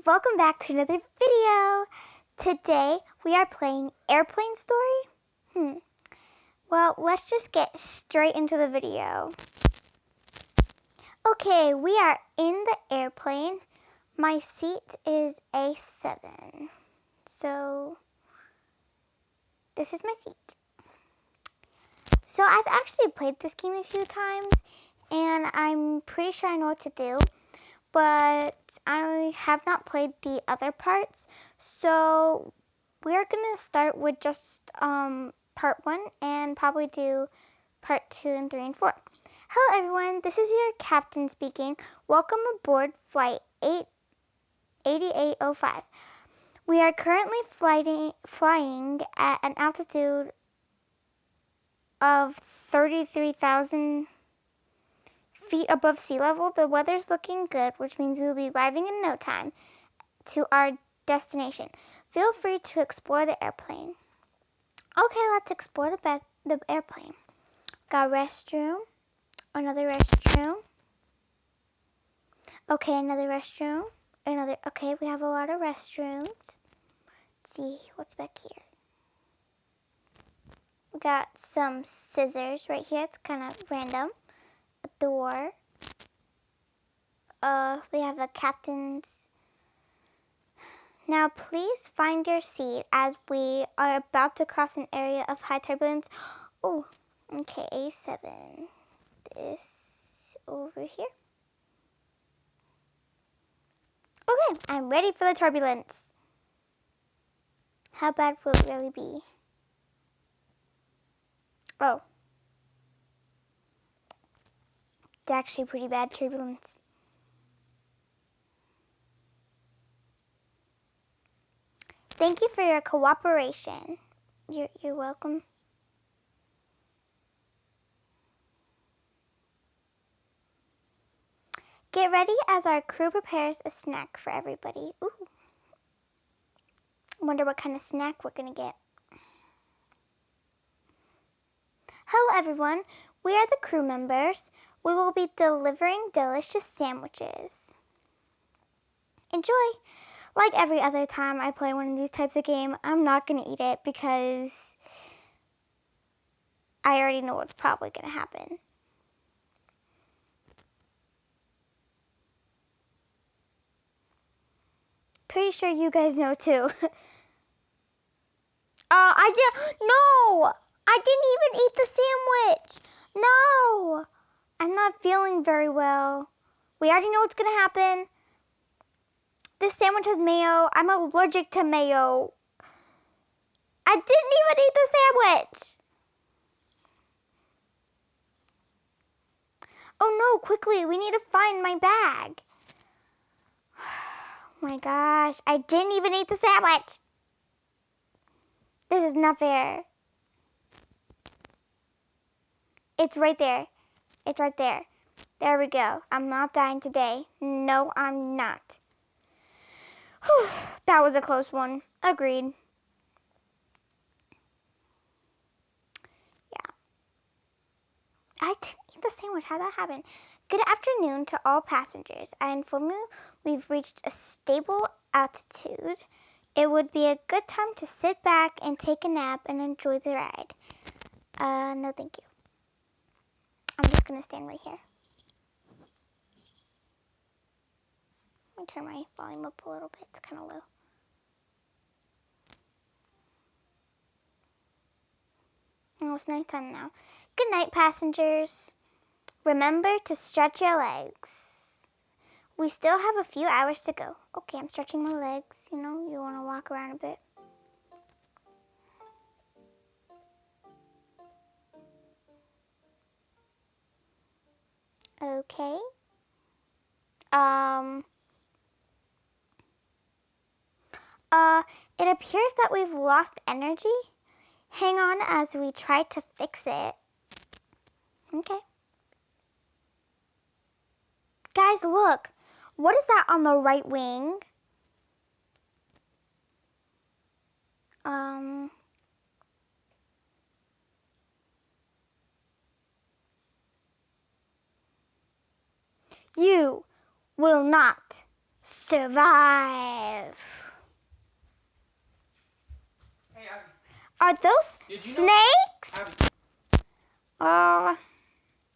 welcome back to another video. Today we are playing Airplane Story. Well, let's just get straight into the video. Okay, we are in the airplane. My seat is A7. So, this is my seat. So, I've actually played this game a few times, and I'm pretty sure I know what to do. But I have not played the other parts, so we're gonna start with just part 1 and probably do part 2 and 3 and 4. Hello everyone, this is your captain speaking. Welcome aboard flight 8805. We are currently flying at an altitude of 33,000 feet above sea level. The weather's looking good, which means we will be arriving in no time to our destination. Feel free to explore the airplane. Okay, let's explore the airplane. Got a restroom, another restroom. Okay, another restroom, another. Okay, we have a lot of restrooms. Let's see what's back here. We got some scissors right here. It's kind of random. A door. We have a captain's. Now please find your seat as we are about to cross an area of high turbulence. Oh, okay, A7. This over here. Okay, I'm ready for the turbulence. How bad will it really be? Oh. It's actually pretty bad turbulence. Thank you for your cooperation. You're welcome. Get ready as our crew prepares a snack for everybody. Ooh. Wonder what kind of snack we're gonna get. Hello everyone, we are the crew members. We will be delivering delicious sandwiches. Enjoy! Like every other time I play one of these types of game, I'm not gonna eat it because I already know what's probably gonna happen. Pretty sure you guys know too. No! I didn't even eat the sandwich! No! I'm not feeling very well. We already know what's gonna happen. This sandwich has mayo. I'm allergic to mayo. I didn't even eat the sandwich! Oh no, quickly, we need to find my bag. Oh my gosh, I didn't even eat the sandwich. This is not fair. It's right there. It's right there. There we go. I'm not dying today. No, I'm not. Whew, that was a close one. Agreed. Yeah. I didn't eat the sandwich. How'd that happen? Good afternoon to all passengers. I inform you we've reached a stable altitude. It would be a good time to sit back and take a nap and enjoy the ride. No thank you. I'm just gonna stand right here. Let me turn my volume up a little bit. It's kind of low. Oh, it's nighttime now. Good night, passengers. Remember to stretch your legs. We still have a few hours to go. Okay, I'm stretching my legs. You know, you want to walk around a bit. Okay. It appears that we've lost energy. Hang on as we try to fix it. Okay. Guys, look. What is that on the right wing? You will not Survive. Hey, Abby. Are those snakes? Abby.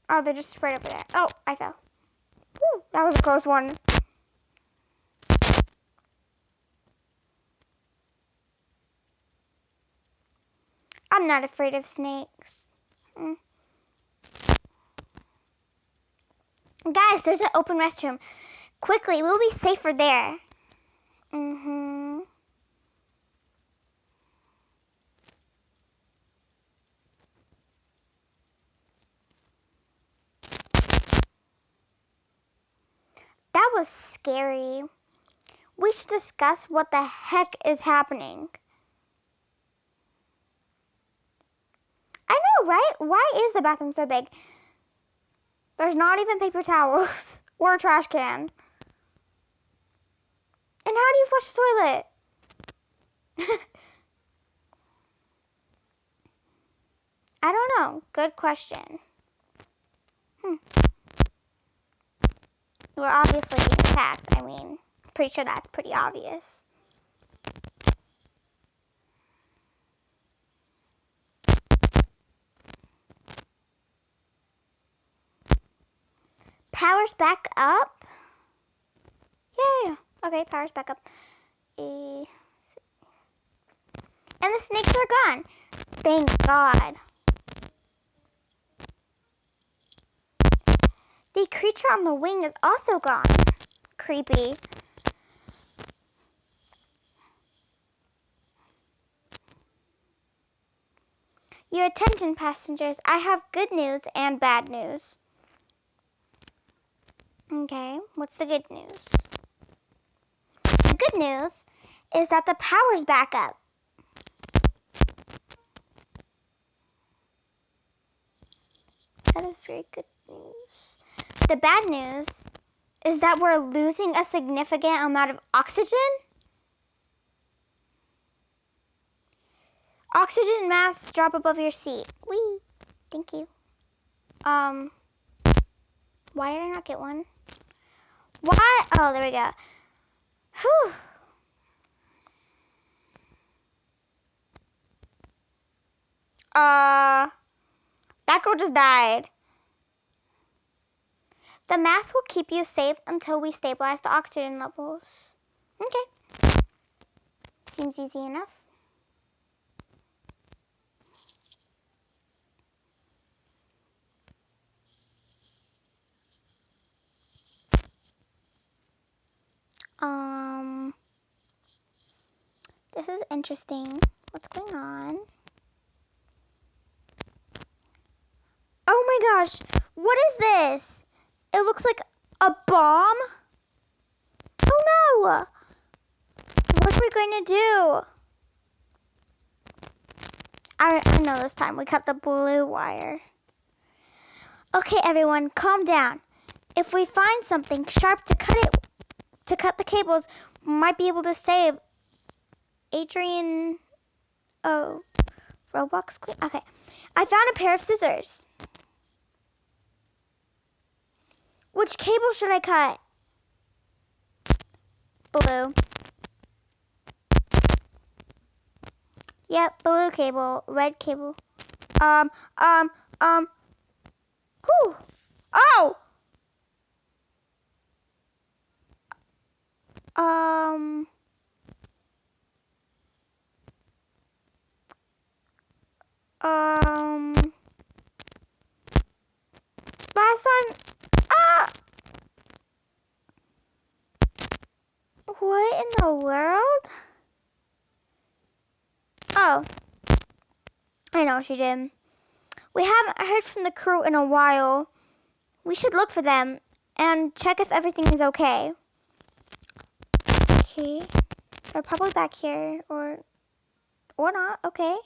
Oh, they're just right over there. Oh, I fell. Woo, that was a close one. I'm not afraid of snakes. Guys, there's an open restroom. Quickly, we'll be safer there. That was scary. We should discuss what the heck is happening. I know, right? Why is the bathroom so big? There's not even paper towels or a trash can. And how do you flush the toilet? I don't know. Good question. We're obviously being attacked. I mean, pretty sure that's pretty obvious. Power's back up? Yeah. Okay, power's back up. And the snakes are gone. Thank God. The creature on the wing is also gone. Creepy. Your attention, passengers. I have good news and bad news. Okay, what's the good news? The good news is that the power's back up. That is very good news. The bad news is that we're losing a significant amount of oxygen. Oxygen mask drop above your seat. Whee! Thank you. Why did I not get one? Why? Oh, there we go. Whew. That girl just died. The mask will keep you safe until we stabilize the oxygen levels. Okay. Seems easy enough. This is interesting. What's going on? Oh my gosh, what is this? It looks like a bomb. Oh no! What are we going to do? I know this time. We cut the blue wire. Okay, everyone, calm down. If we find something sharp to cut the cables, we might be able to save Adrian. Oh, Roblox Queen. Okay, I found a pair of scissors. Which cable should I cut? Blue. Yep, blue cable, red cable. Whew. Oh! Last one. Ah! What in the world? Oh. I know what she did. We haven't heard from the crew in a while. We should look for them and check if everything is okay. Okay. They're probably back here or not. Okay.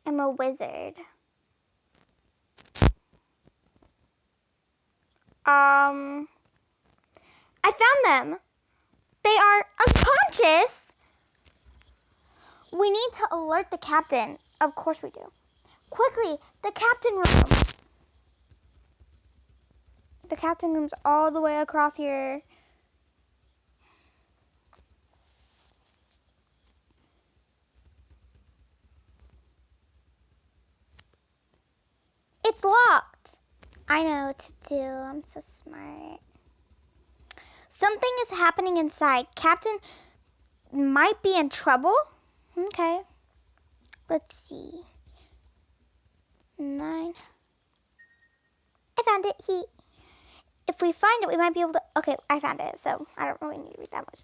I'm a wizard. I found them. They are unconscious. We need to alert the captain. Of course we do. Quickly, the captain room. The captain room's all the way across here. It's locked. I know what to do. I'm so smart. Something is happening inside. Captain might be in trouble. Okay. Let's see. 9. I found it. If we find it, we might be able to. Okay, I found it, so I don't really need to read that much.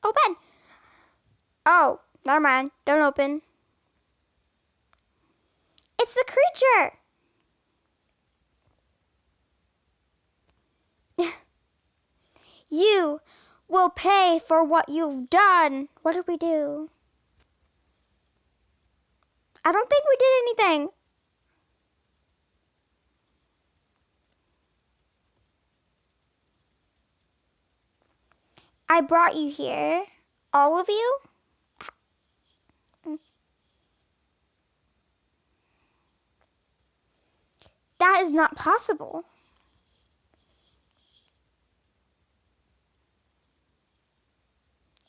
Open. Oh, never mind. Don't open. It's the creature. You will pay for what you've done. What did we do? I don't think we did anything. I brought you here. All of you? That is not possible.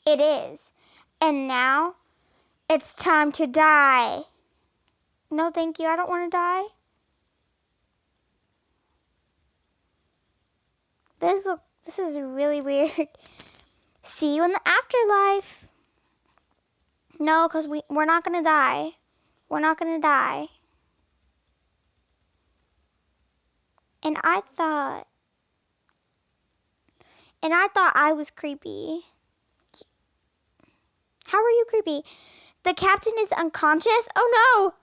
It is. And now, it's time to die. No, thank you. I don't want to die. This is really weird. See you in the afterlife. No, because we're not going to die. We're not going to die. And I thought I was creepy. How are you creepy? The captain is unconscious? Oh no!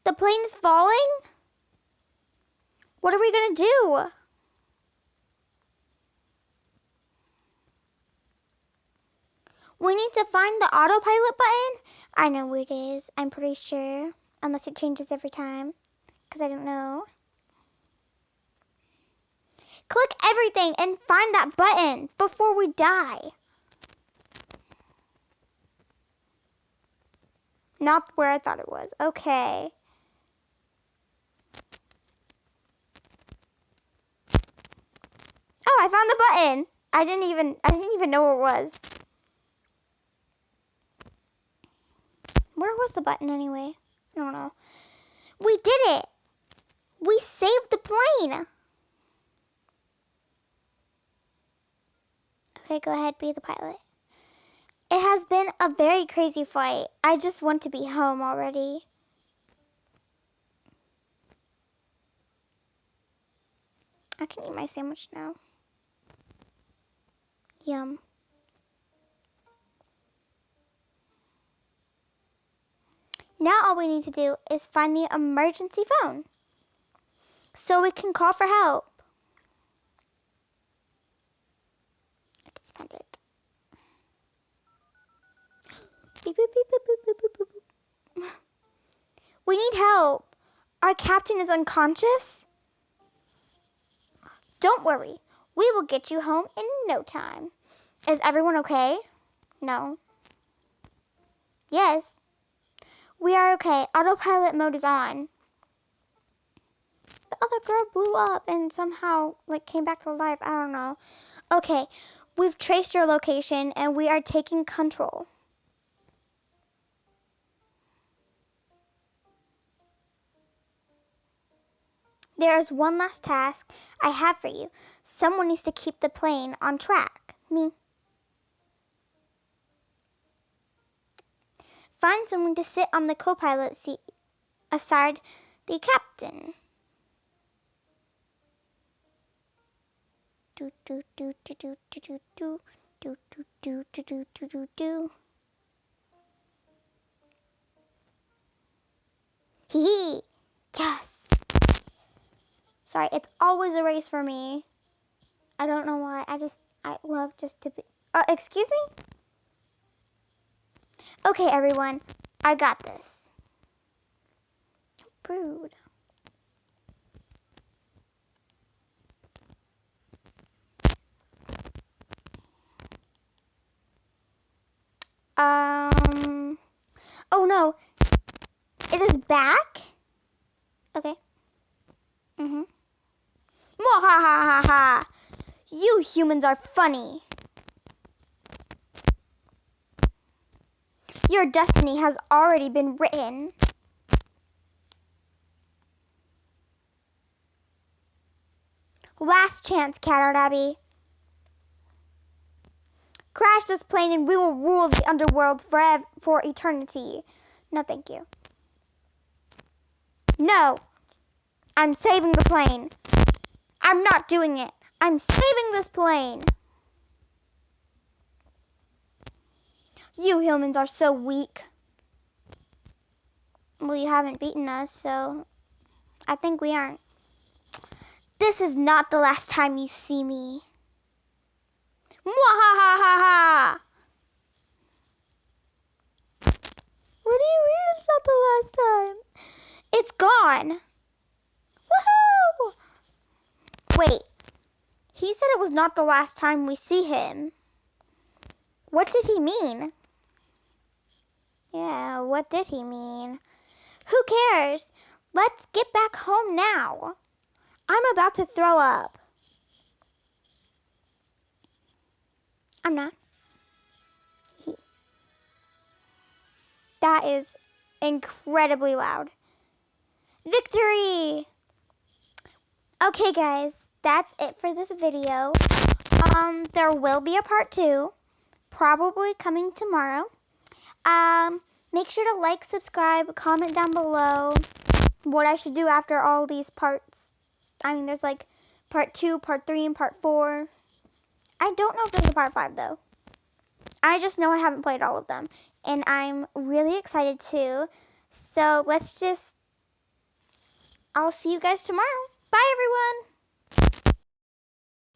The plane is falling? What are we gonna do? We need to find the autopilot button. I know where it is. I'm pretty sure. Unless it changes every time. Because I don't know. Click everything and find that button before we die. Not where I thought it was. Okay. Oh, I found the button. I didn't even know where it was. Where was the button anyway? I don't know. We did it. We saved the plane. Okay, go ahead, be the pilot. It has been a very crazy flight. I just want to be home already. I can eat my sandwich now. Yum. Now all we need to do is find the emergency phone so we can call for help. I just found it. Beep, beep, beep, beep, beep, beep, beep, beep. We need help. Our captain is unconscious. Don't worry. We will get you home in no time. Is everyone okay? No. Yes. We are okay. Autopilot mode is on. The other girl blew up and somehow came back to life. I don't know. Okay. We've traced your location and we are taking control. There is one last task I have for you. Someone needs to keep the plane on track. Me. Find someone to sit on the co-pilot seat aside the captain. Do do do do do do do do do do do do do do do. Hee hee. Yes. Sorry, it's always a race for me. I don't know why. I love just to be. Excuse me? Okay, everyone. I got this. Rude. no. It is back? Okay. Mm-hmm. Mwahahaha! You humans are funny. Your destiny has already been written. Last chance, Cat Abby. Crash this plane and we will rule the underworld forever, for eternity. No, thank you. No. I'm saving the plane. I'm not doing it. I'm saving this plane. You humans are so weak. Well, you haven't beaten us, so I think we aren't. This is not the last time you see me. Mwahahaha! What do you mean it's not the last time? It's gone. Woohoo! Wait. He said it was not the last time we see him. What did he mean? Yeah, what did he mean? Who cares? Let's get back home now. I'm about to throw up. I'm not. That is incredibly loud. Victory! Okay, guys, that's it for this video. There will be a part 2, probably coming tomorrow. Make sure to like, subscribe, comment down below what I should do after all these parts. I mean, there's like part 2, part 3, and part 4. I don't know if there's a part 5, though. I just know I haven't played all of them, and I'm really excited to. So I'll see you guys tomorrow. Bye, everyone.